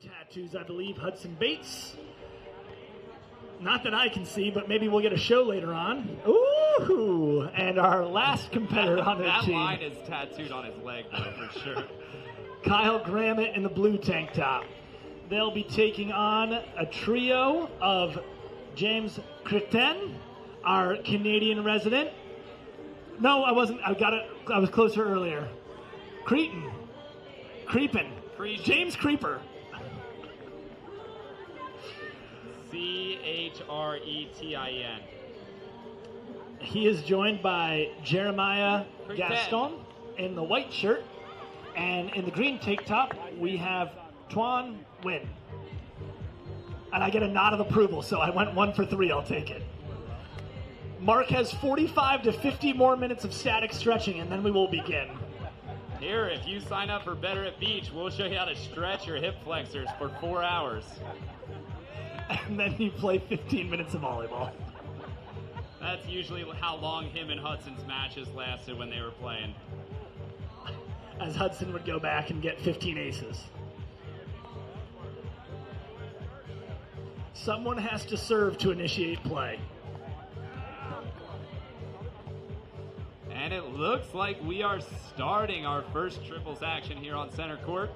tattoos, I believe, Hudson Bates. Not that I can see, but maybe we'll get a show later on. Ooh! And our last competitor on the team. That line is tattooed on his leg, though, for sure. Kyle Gramit in the blue tank top. They'll be taking on a trio of James Cretin, our Canadian resident. No, I wasn't. I was closer earlier. Cretin. James Creeper. Chretin. He is joined by Jeremiah Gaston in the white shirt. And in the green tank top, we have Tuan Nguyen. And I get a nod of approval, so I went 1 for 3. I'll take it. Mark has 45 to 50 more minutes of static stretching, and then we will begin. Here, if you sign up for Better at Beach, we'll show you how to stretch your hip flexors for 4 hours. And then you play 15 minutes of volleyball. That's usually how long him and Hudson's matches lasted when they were playing. As Hudson would go back and get 15 aces. Someone has to serve to initiate play. And it looks like we are starting our first triples action here on center court.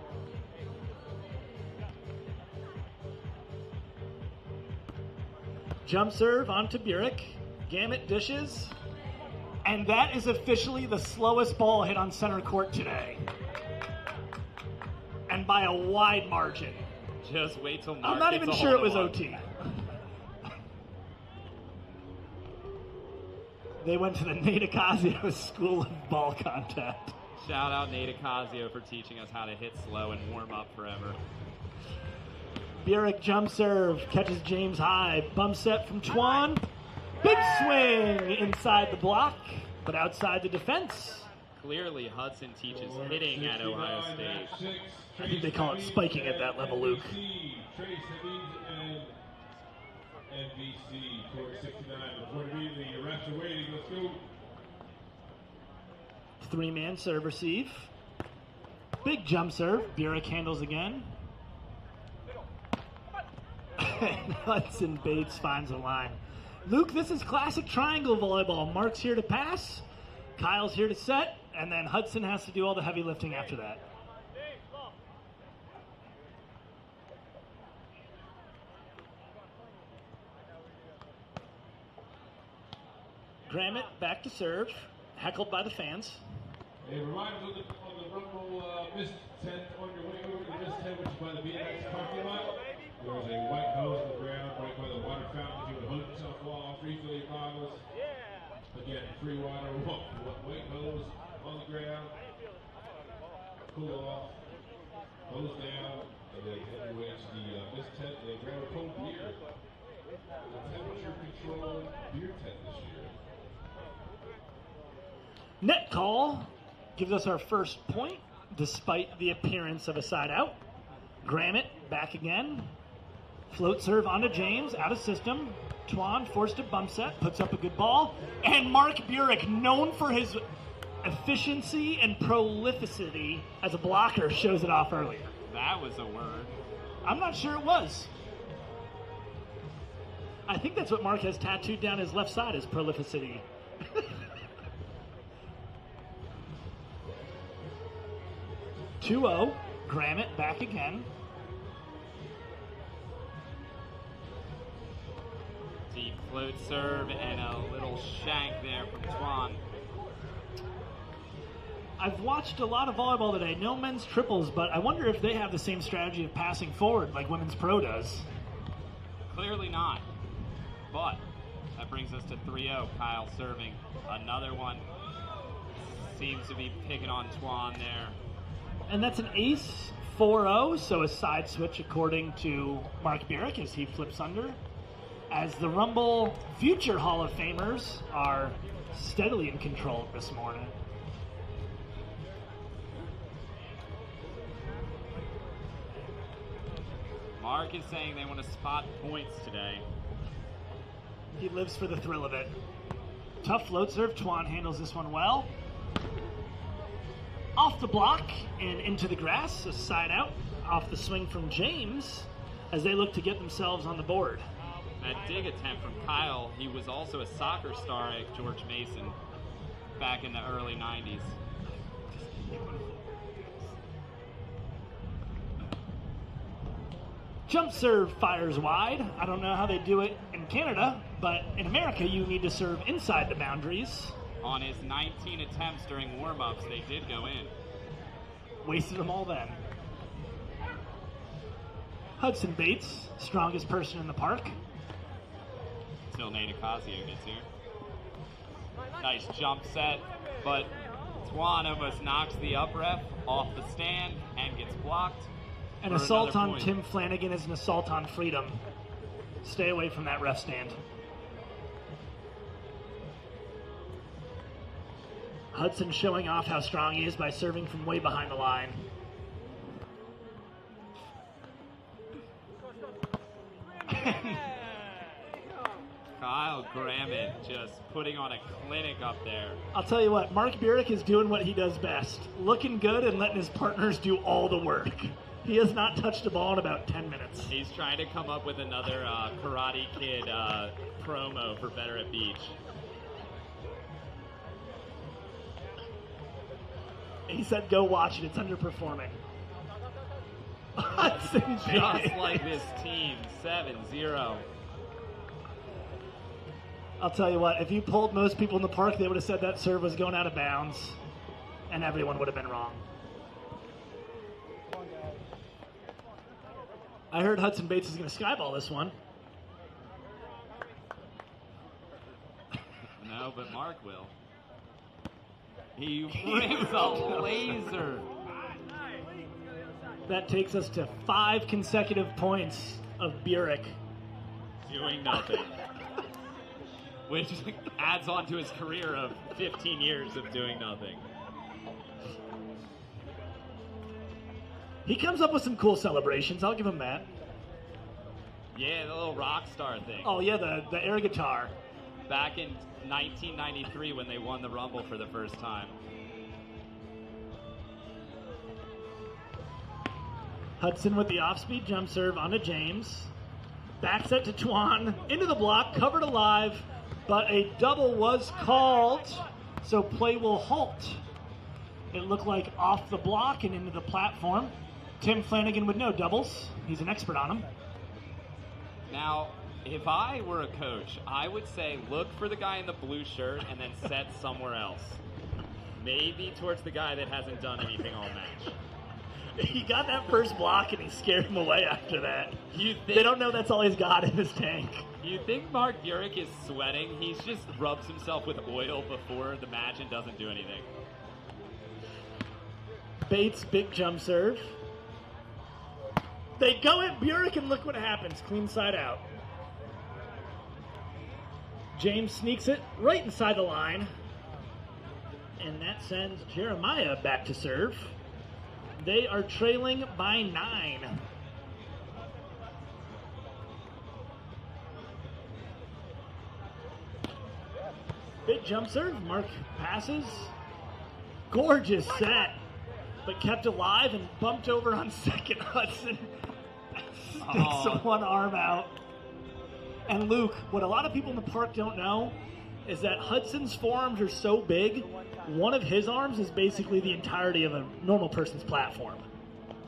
Jump serve onto Burik. Gramit dishes. And that is officially the slowest ball hit on center court today. And by a wide margin. Just wait till Mark I'm not even sure it was OT. They went to the Nate Ocasio School of Ball Contact. Shout out Nate Ocasio for teaching us how to hit slow and warm up forever. Burik jump serve, catches James high, bump set from Tuan. Big swing inside the block, but outside the defense. Clearly, Hudson teaches hitting at Ohio State. I think they call it spiking at that level, Luke. NBC, court 69. Before immediately, your refs are waiting. Let's go. 3-man serve receive. Big jump serve. Burik handles again. And Hudson Bates finds a line. Luke, this is classic triangle volleyball. Mark's here to pass, Kyle's here to set, and then Hudson has to do all the heavy lifting after that. Gramit back to serve, heckled by the fans. A reminder on the Rumble missed tent on your way over to the missed tent, which is by the BMX parking lot. There is a white hose on the ground right by the water fountain. If you would hose yourself off, refill your bottles. Again, free water, white hose on the ground. Cool off, hose down, and then head your way to the missed tent and grab a cold beer. The temperature controlled beer tent this year. Net call gives us our first point, despite the appearance of a side out. Gramit back again. Float serve onto James, out of system. Tuan forced a bump set, puts up a good ball. And Mark Burik, known for his efficiency and prolificity as a blocker, shows it off earlier. That was a word. I'm not sure it was. I think that's what Mark has tattooed down his left side, is prolificity. 2-0, Gramit back again. Deep float serve and a little shank there from Tuan. I've watched a lot of volleyball today, no men's triples, but I wonder if they have the same strategy of passing forward like women's pro does. Clearly not. But that brings us to 3-0. Kyle serving another one. Seems to be picking on Tuan there. And that's an ace 4-0, so a side switch according to Mark Burik as he flips under. As the Rumble future Hall of Famers are steadily in control this morning. Mark is saying they want to spot points today. He lives for the thrill of it. Tough float serve. Tuan handles this one well. Off the block and into the grass, a side out. off the swing from James as they look to get themselves on the board. That dig attempt from Kyle, he was also a soccer star at George Mason back in the early 90s. Jump serve fires wide. I don't know how they do it in Canada, but in America you need to serve inside the boundaries. On his 19 attempts during warm-ups, they did go in. Wasted them all then. Hudson Bates, strongest person in the park. Until Nate Ocasio gets here. Nice jump set, but Twan almost knocks the up ref off the stand and gets blocked. An assault on Tim Flanagan is an assault on freedom. Stay away from that ref stand. Hudson showing off how strong he is by serving from way behind the line. Kyle Gramit just putting on a clinic up there. I'll tell you what, Mark Burik is doing what he does best. Looking good and letting his partners do all the work. He has not touched a ball in about 10 minutes. He's trying to come up with another Karate Kid promo for Better at Beach. He said, go watch it. It's underperforming. Hudson Just like this team, 7-0. I'll tell you what, if you polled most people in the park, they would have said that serve was going out of bounds, and everyone would have been wrong. I heard Hudson Bates is going to skyball this one. No, but Mark will. He rims a laser. That takes us to 5 consecutive points of Burik. Doing nothing. Which adds on to his career of 15 years of doing nothing. He comes up with some cool celebrations. I'll give him that. Yeah, the little rock star thing. Oh, yeah, the air guitar. Back in 1993 when they won the Rumble for the first time. Hudson with the off-speed jump serve onto James. Back set to Twan. Into the block, covered alive, but a double was called, so play will halt. It looked like off the block and into the platform. Tim Flanagan would know doubles. He's an expert on them. Now, if I were a coach, I would say look for the guy in the blue shirt and then set somewhere else. Maybe towards the guy that hasn't done anything all match. He got that first block and he scared him away after that. They don't know that's all he's got in his tank. You think Mark Burik is sweating? He's just rubs himself with oil before the match and doesn't do anything. Bates, big jump serve. They go at Burik and look what happens. Clean side out. James sneaks it right inside the line. And that sends Jeremiah back to serve. They are trailing by 9. Big jump serve. Mark passes. Gorgeous set. But kept alive and bumped over on second. Hudson sticks one arm out. And Luke, what a lot of people in the park don't know is that Hudson's forearms are so big, one of his arms is basically the entirety of a normal person's platform.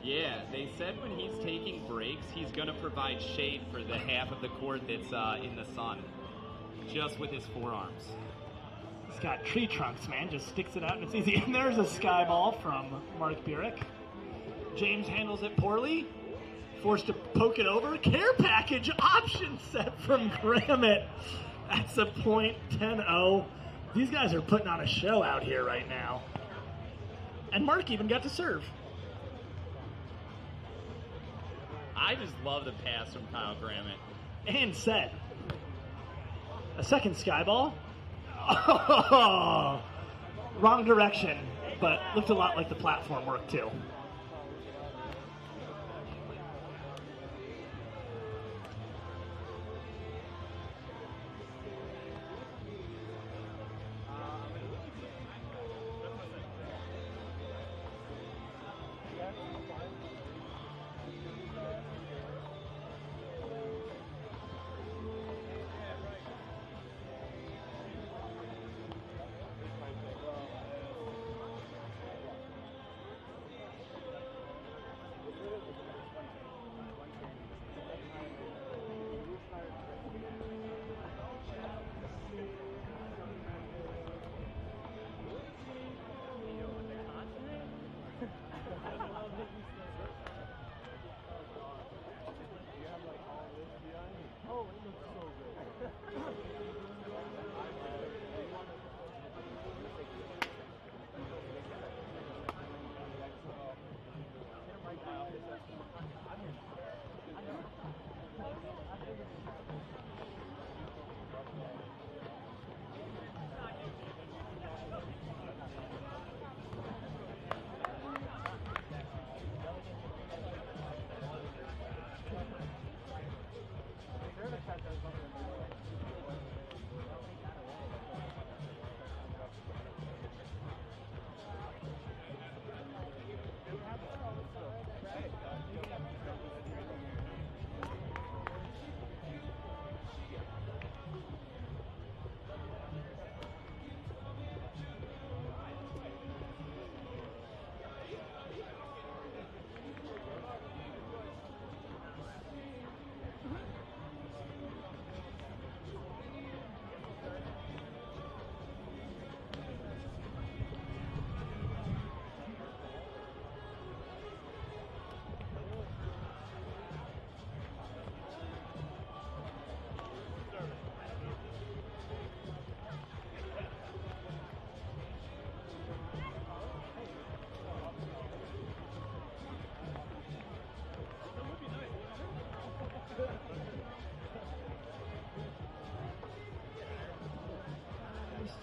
Yeah, they said when he's taking breaks, he's going to provide shade for the half of the court that's in the sun, just with his forearms. He's got tree trunks, man. Just sticks it out and it's easy. And there's a sky ball from Mark Burik. James handles it poorly. Forced to poke it over. Care package option set from Gramit. That's a point 10-0. These guys are putting on a show out here right now. And Mark even got to serve. I just love the pass from Kyle Gramit. And set. A second sky ball. Oh, wrong direction, but looked a lot like the platform work too.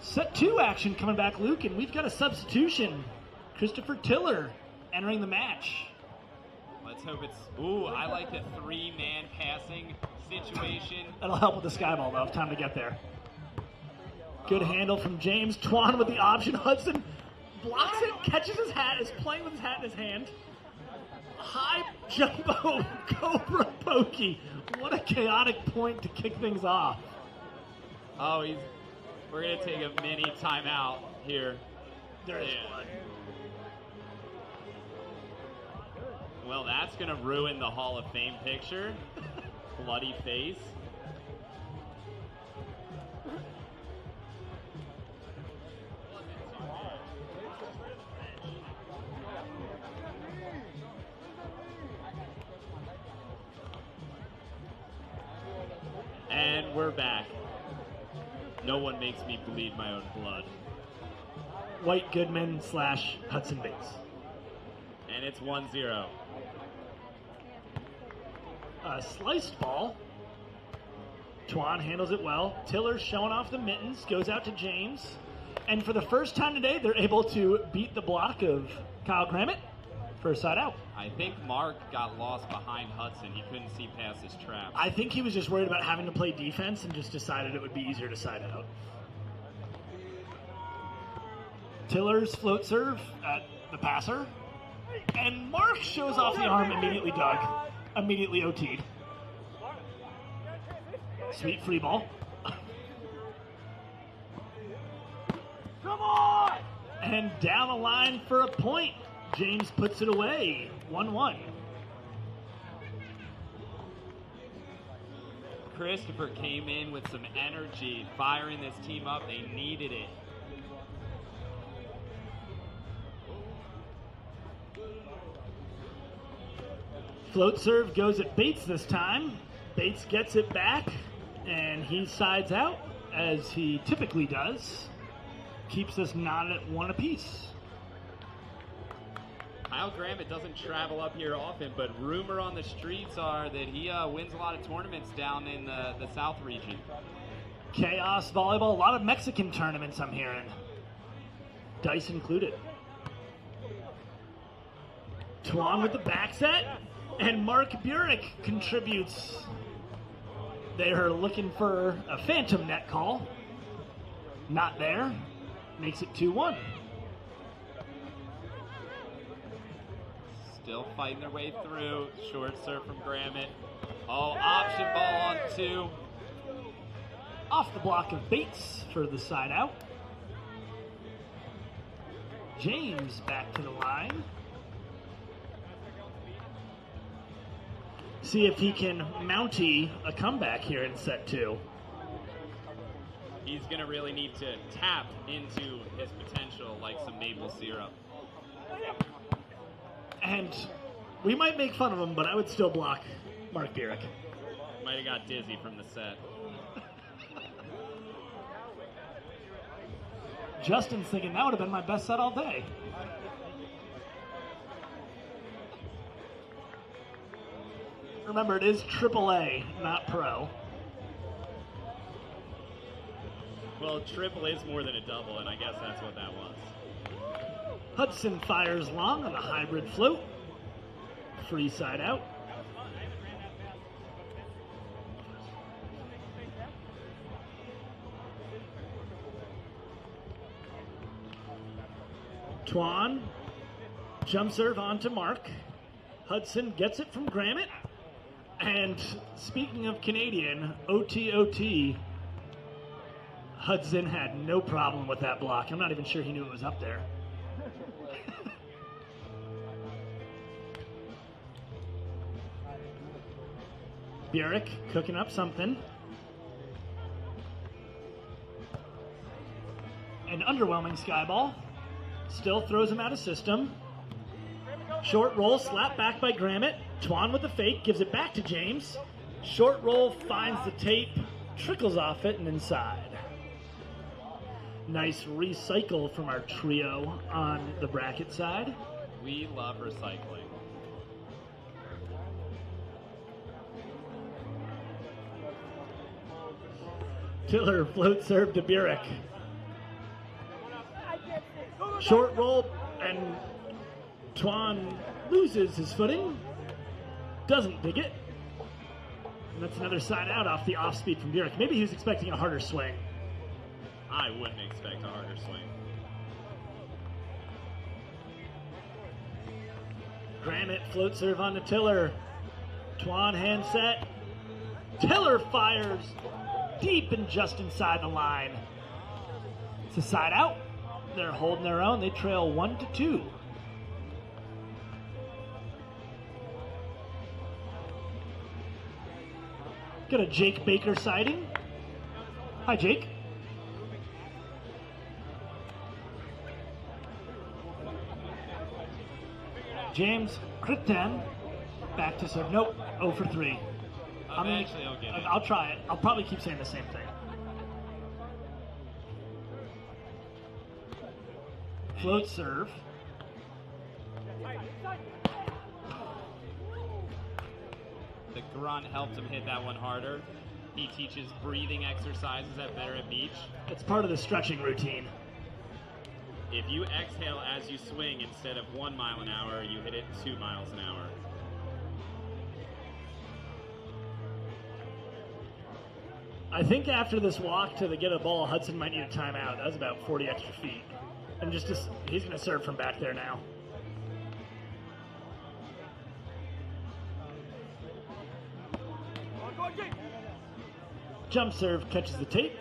Set 2 action coming back, Luke, and we've got a substitution. Christopher Tiller entering the match. Let's hope it's... Ooh, I like the 3-man passing situation. That'll help with the sky ball, though. Time to get there. Good handle from James. Twan with the option. Hudson blocks it, catches his hat, is playing with his hat in his hand. High jumbo Cobra Pokey. What a chaotic point to kick things off. Oh, we're going to take a mini timeout here. There is blood. Well, that's going to ruin the Hall of Fame picture. Bloody face. And we're back. No one makes me bleed my own blood. White Goodman / Hudson Bates. And it's 1-0. A sliced ball. Twan handles it well. Tiller showing off the mittens, goes out to James. And for the first time today, they're able to beat the block of Kyle Gramit. First side out. I think Mark got lost behind Hudson. He couldn't see past his trap. I think he was just worried about having to play defense and just decided it would be easier to side out. Tiller's float serve at the passer. And Mark shows off the arm, immediately dug. Immediately OT'd. Sweet free ball. Come on! And down the line for a point. James puts it away. 1-1. Christopher came in with some energy, firing this team up. They needed it. Float serve goes at Bates this time. Bates gets it back, and he sides out, as he typically does. Keeps us knotted at 1 apiece. Kyle Gramit doesn't travel up here often, but rumor on the streets are that he wins a lot of tournaments down in the South region. Chaos volleyball, a lot of Mexican tournaments I'm hearing. Dice included. Twan with the back set, and Mark Burik contributes. They are looking for a phantom net call. Not there. Makes it 2-1. Still fighting their way through. Short serve from Gramit. Oh, option ball on 2. Off the block of Bates for the side out. James back to the line. See if he can mounty a comeback here in set 2. He's going to really need to tap into his potential like some maple syrup. And we might make fun of him, but I would still block Mark Burik. Might have got dizzy from the set. Justin's thinking that would have been my best set all day. Remember, it is AAA, not pro. Well, triple is more than a double, and I guess that's what that was. Hudson fires long on the hybrid float. Free side out. Twan, jump serve onto Mark. Hudson gets it from Gramit. And speaking of Canadian, OT, Hudson had no problem with that block. I'm not even sure he knew it was up there. Burik cooking up something. An underwhelming sky ball. Still throws him out of system. Short roll, slap back by Gramit. Twan with the fake, gives it back to James. Short roll finds the tape, trickles off it and inside. Nice recycle from our trio on the bracket side. We love recycling. Tiller float serve to Burik. Short roll, and Tuan loses his footing. Doesn't dig it. And that's another side out off the off speed from Burik. Maybe he was expecting a harder swing. I wouldn't expect a harder swing. Gramit float serve on the Tiller. Tuan hand set. Tiller fires deep and just inside the line. It's a side out. They're holding their own. They trail 1-2. Got a Jake Baker sighting. Hi, Jake. James Kritten back to serve. Nope, 0 for 3. I'll try it. I'll probably keep saying the same thing. Float serve. The grunt helped him hit that one harder. He teaches breathing exercises at Better at Beach. It's part of the stretching routine. If you exhale as you swing instead of 1 mile an hour, you hit it 2 miles an hour. I think after this walk to the get a ball, Hudson might need a timeout. That was about 40 extra feet. And he's going to serve from back there now. Jump serve catches the tape.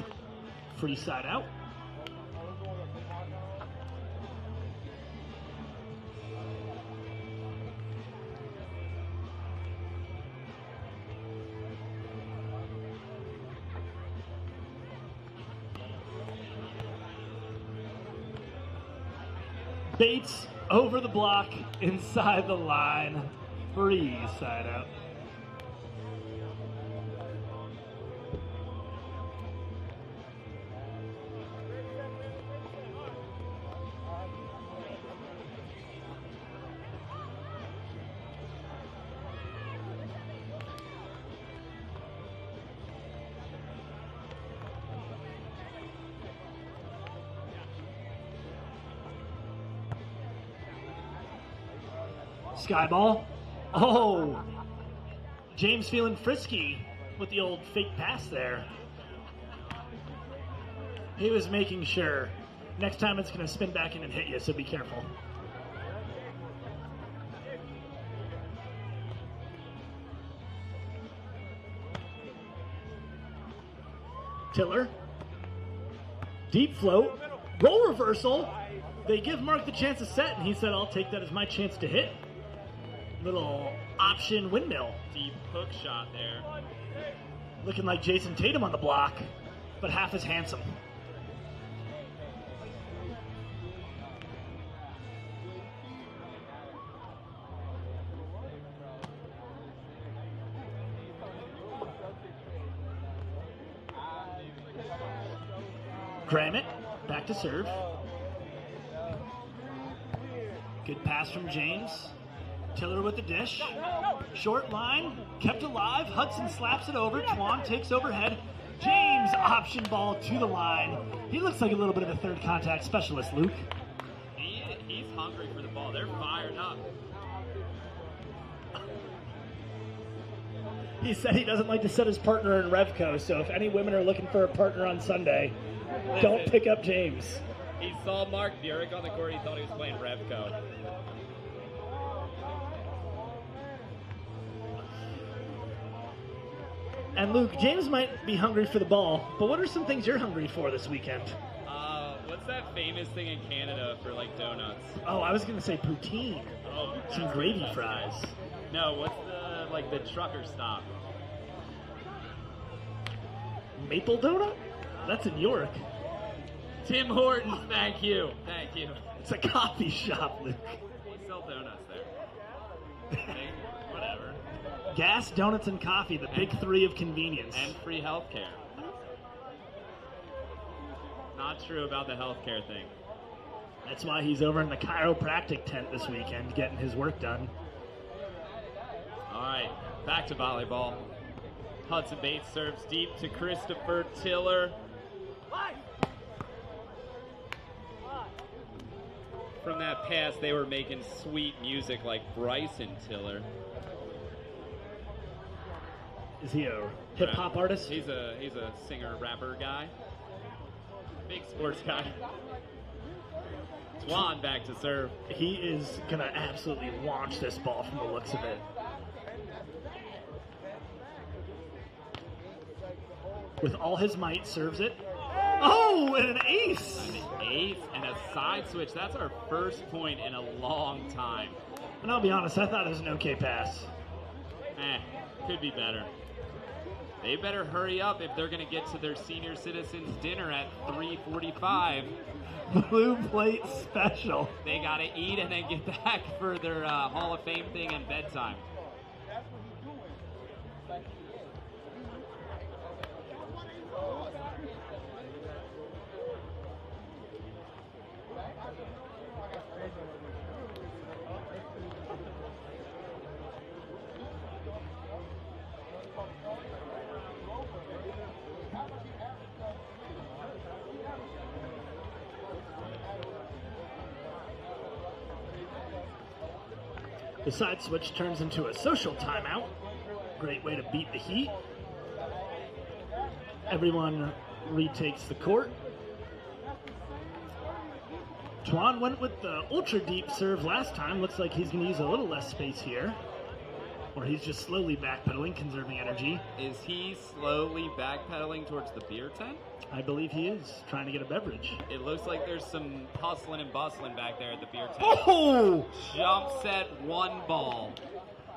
Free side out. Bates over the block, inside the line, free side out. Sky ball. Oh, James feeling frisky with the old fake pass there. He was making sure. Next time it's going to spin back in and hit you, so be careful. Tiller. Deep float. Roll reversal. They give Mark the chance to set, and he said, I'll take that as my chance to hit. Little option windmill. Deep hook shot there. Looking like Jason Tatum on the block, but half as handsome. Gramit, back to serve. Good pass from James. Tiller with the dish. Short line, kept alive. Hudson slaps it over. Tuan takes overhead. James option ball to the line. He looks like a little bit of a third contact specialist, Luke. He's hungry for the ball. They're fired up. He said he doesn't like to set his partner in Revco, so if any women are looking for a partner on Sunday, don't pick up James. He saw Mark Burik on the court. He thought he was playing Revco. And Luke, James might be hungry for the ball, but what are some things you're hungry for this weekend? What's that famous thing in Canada for like donuts? Oh, I was going to say poutine. Oh, some gravy fries. No, what's the trucker stop? Maple donut? That's in York. Tim Hortons, thank you. Thank you. It's a coffee shop, Luke. They sell donuts there. Whatever. Gas, donuts, and coffee, the big three of convenience. And free healthcare. Not true about the healthcare thing. That's why he's over in the chiropractic tent this weekend getting his work done. All right, back to volleyball. Hudson Bates serves deep to Christopher Tiller. from that pass, they were making sweet music like Bryson Tiller. Is he a hip-hop artist? He's a singer-rapper guy. Big sports guy. Twan back to serve. He is going to absolutely launch this ball from the looks of it. With all his might, serves it. Oh, and an ace! An ace and a side switch. That's our first point in a long time. And I'll be honest, I thought it was an okay pass. Could be better. They better hurry up if they're going to get to their senior citizens dinner at 3:45. Blue plate special. They got to eat and then get back for their Hall of Fame thing and bedtime. The side switch turns into a social timeout. Great way to beat the heat. Everyone retakes the court. Twan went with the ultra deep serve last time. Looks like he's going to use a little less space here. Or he's just slowly backpedaling, conserving energy. Is he slowly backpedaling towards the beer tent? I believe he is, trying to get a beverage. It looks like there's some hustling and bustling back there at the beer tent. Oh! Jump set, one ball.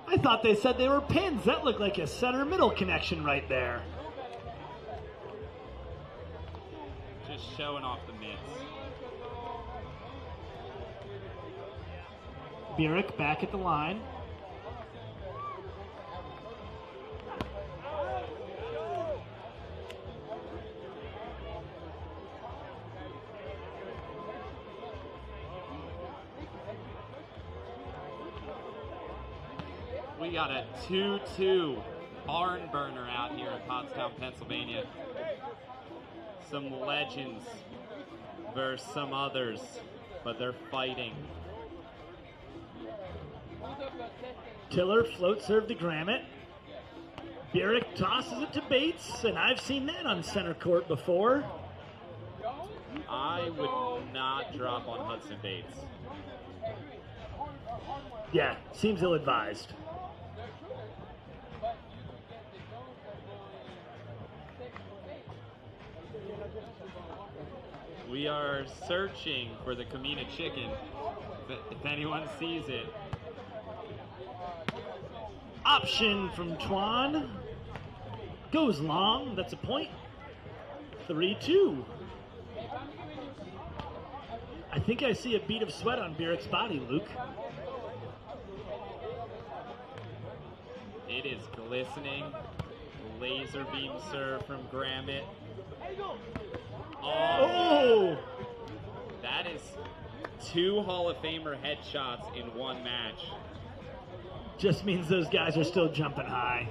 I thought they said they were pins. That looked like a center-middle connection right there. Just showing off the mitts. Burik back at the line. We got a 2-2 barn burner out here in Pottstown, Pennsylvania. Some legends versus some others, but they're fighting. Tiller float serve to Gramit. Burik tosses it to Bates, and I've seen that on center court before. I would not drop on Hudson Bates. Yeah, seems ill-advised. We are searching for the Kamina chicken, if anyone sees it. Option from Twan. Goes long, that's a point. 3-2. I think I see a bead of sweat on Burik's body, Luke. It is glistening. Laser beam serve from Gramit. Oh! That is 2 Hall of Famer headshots in one match. Just means those guys are still jumping high.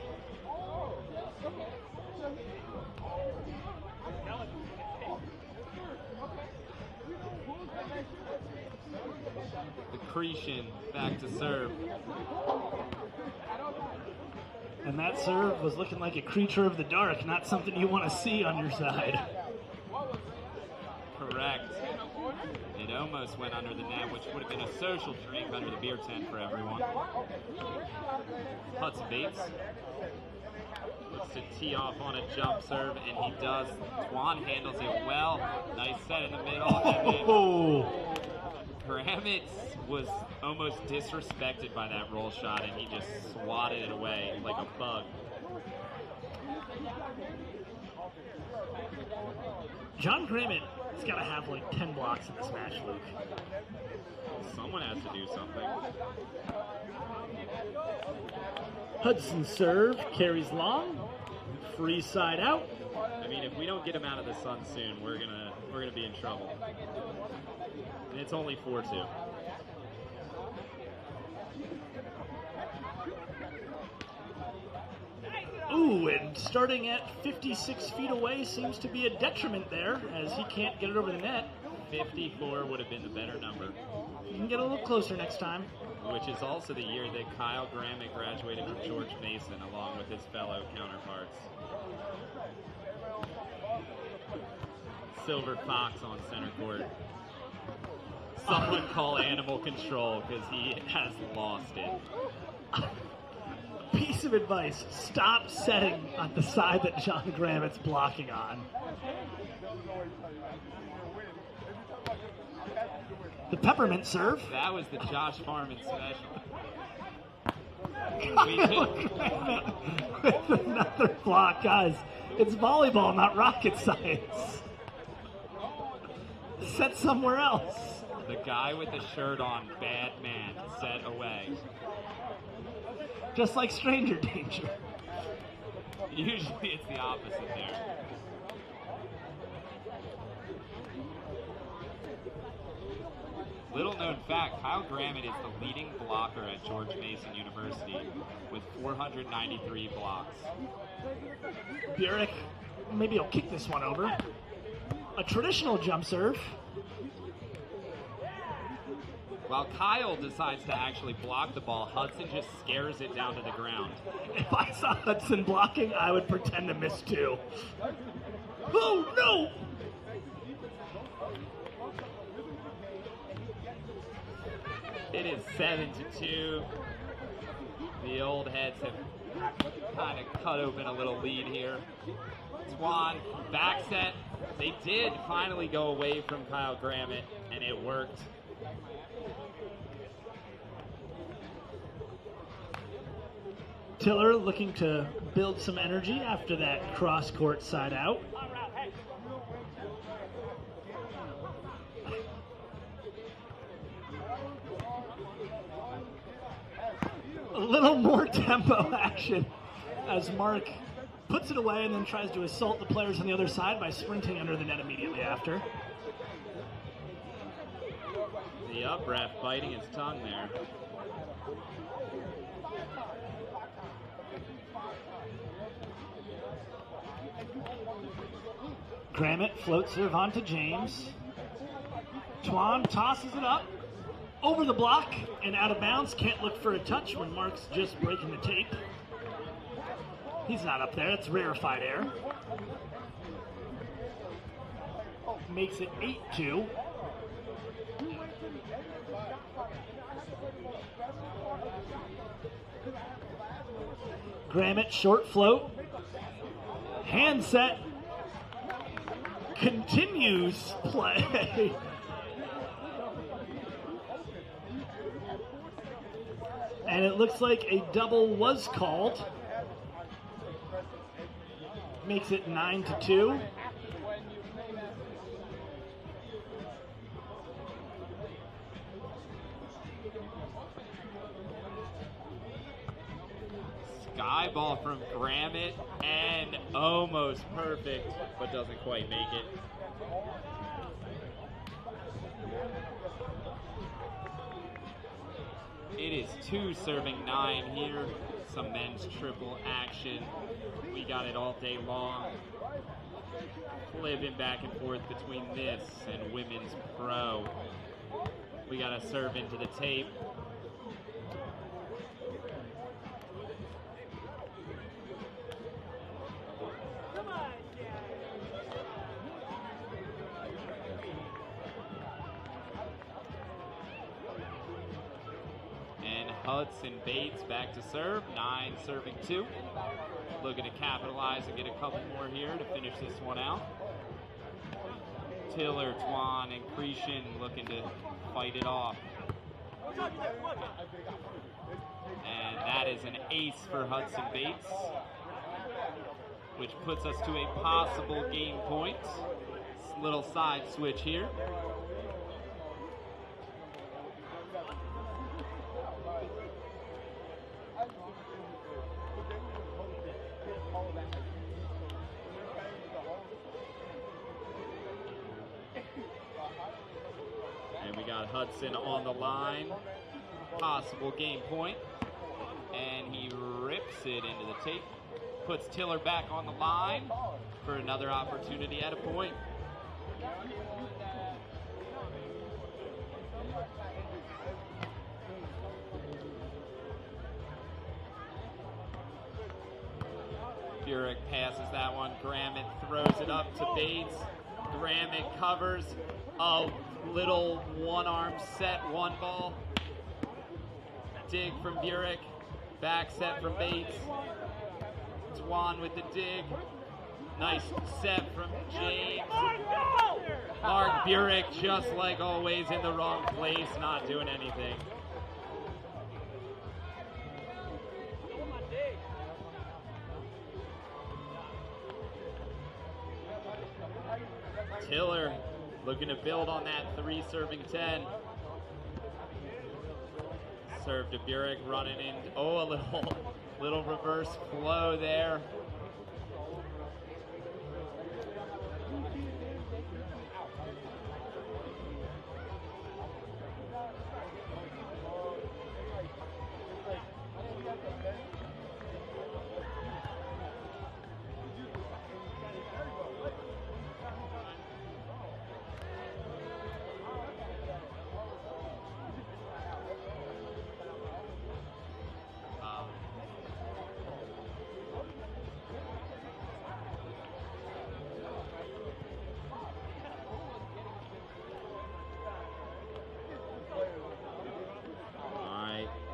Accretion back to serve. And that serve was looking like a creature of the dark, not something you want to see on your side. Correct. It almost went under the net, which would have been a social drink under the beer tent for everyone. Hudson Bates looks to tee off on a jump serve, and he does. Twan handles it well. Nice set in the middle. Oh! Gramit was almost disrespected by that roll shot, and he just swatted it away like a bug. John Gramit has got to have like 10 blocks in this match, Luke. Someone has to do something. Hudson serve, carries long, free side out. I mean, if we don't get him out of the sun soon, we're gonna be in trouble. And it's only 4-2. Ooh, and starting at 56 feet away seems to be a detriment there, as he can't get it over the net. 54 would have been the better number. You can get a little closer next time. Which is also the year that Kyle Gramit graduated from George Mason along with his fellow counterparts. Silver Fox on center court. Someone call animal control because he has lost it. Piece of advice, stop setting on the side that John Gramit's blocking on. The peppermint serve. That was the Josh Farman special. With another block, guys. It's volleyball, not rocket science. Set somewhere else. The guy with the shirt on, bad man, set away. Just like stranger danger. Usually it's the opposite there. Little known fact, Kyle Gramit is the leading blocker at George Mason University with 493 blocks. Burik, maybe he'll kick this one over. A traditional jump serve. While Kyle decides to actually block the ball, Hudson just scares it down to the ground. If I saw Hudson blocking, I would pretend to miss too. Oh, no! It is 7-2. The old heads have kind of cut open a little lead here. Twan, back set. They did finally go away from Kyle Gramit, and it worked. Tiller looking to build some energy after that cross-court side out. A little more tempo action as Mark puts it away and then tries to assault the players on the other side by sprinting under the net immediately after. The up ref biting his tongue there. Gramit floats serve onto James. Twan tosses it up over the block and out of bounds. Can't look for a touch when Mark's just breaking the tape. He's not up there. It's rarefied air. Makes it 8-2. Gramit short float. Hand set. Continues play. And it looks like a double was called. Makes it 9-2. Sky ball from Gramit and almost perfect, but doesn't quite make it. It is 2 serving 9 here. Some men's triple action. We got it all day long. Flipping back and forth between this and women's pro. We got to serve into the tape. Hudson Bates back to serve, 9 serving 2. Looking to capitalize and get a couple more here to finish this one out. Tiller, Twan, and Cretion looking to fight it off. And that is an ace for Hudson Bates, which puts us to a possible game point. Little side switch here. Hudson on the line, possible game point, and he rips it into the tape, puts Tiller back on the line for another opportunity at a point. Burik passes that one. Gramit throws it up to Bates. Gramit covers a little one-arm set, one ball. Dig from Burik. Back set from Bates. Twan with the dig. Nice set from James. Mark Burik, just like always, in the wrong place, not doing anything. Tiller looking to build on that 3 serving 10. Serve to Burik, running in. Oh, a little reverse flow there.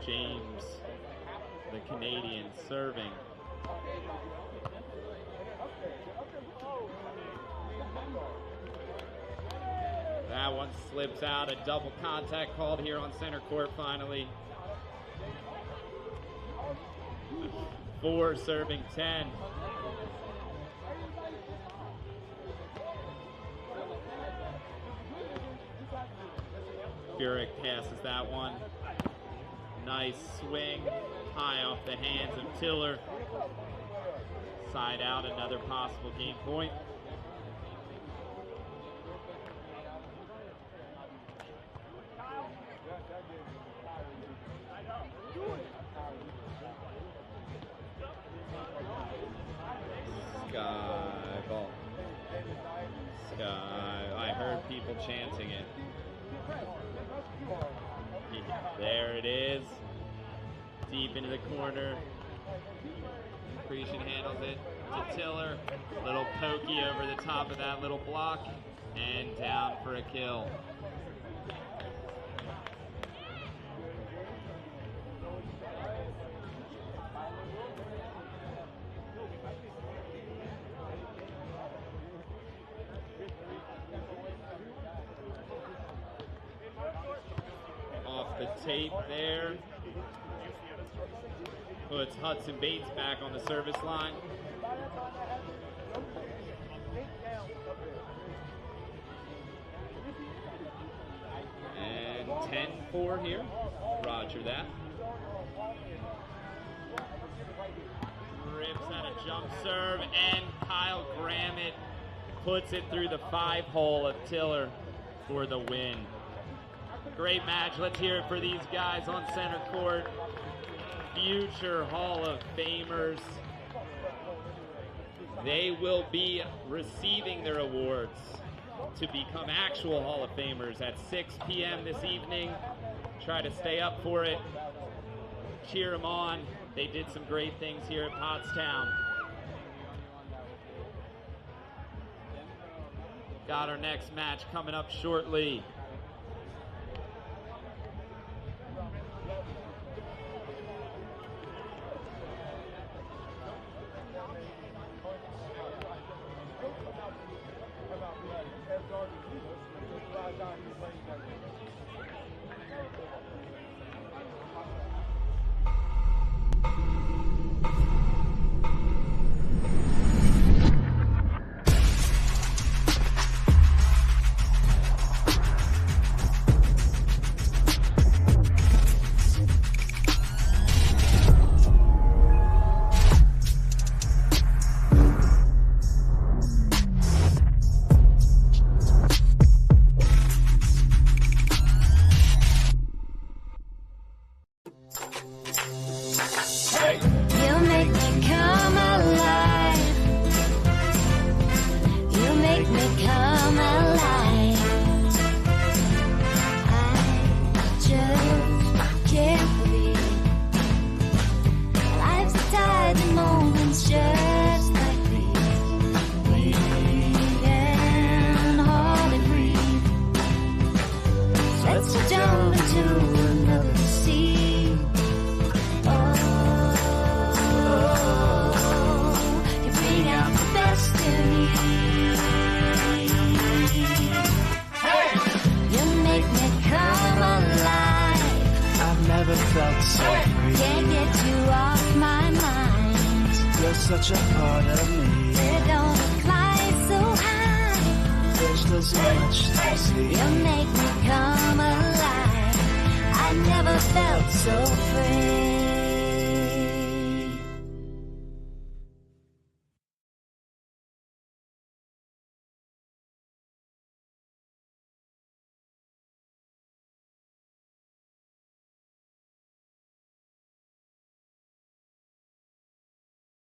James, the Canadian, serving. That one slips out. A double contact called here on center court finally. 4 serving 10. Burik passes that one. Nice swing, high off the hands of Tiller. Side out, another possible game point. Sky ball. Sky. I heard people chanting it. There it is. Deep into the corner. Cretion handles it to Tiller. Little pokey over the top of that little block. And down for a kill. The tape there puts Hudson Bates back on the service line. And 10-4 here. Roger that. Rips out a jump serve, and Kyle Gramit puts it through the 5-hole of Tiller for the win. Great match. Let's hear it for these guys on center court. Future Hall of Famers. They will be receiving their awards to become actual Hall of Famers at 6 p.m. this evening. Try to stay up for it. Cheer them on. They did some great things here at Pottstown. Got our next match coming up shortly. You're such a part of me. It don't fly so high. There's so much to see. You make me come alive. I never felt so free.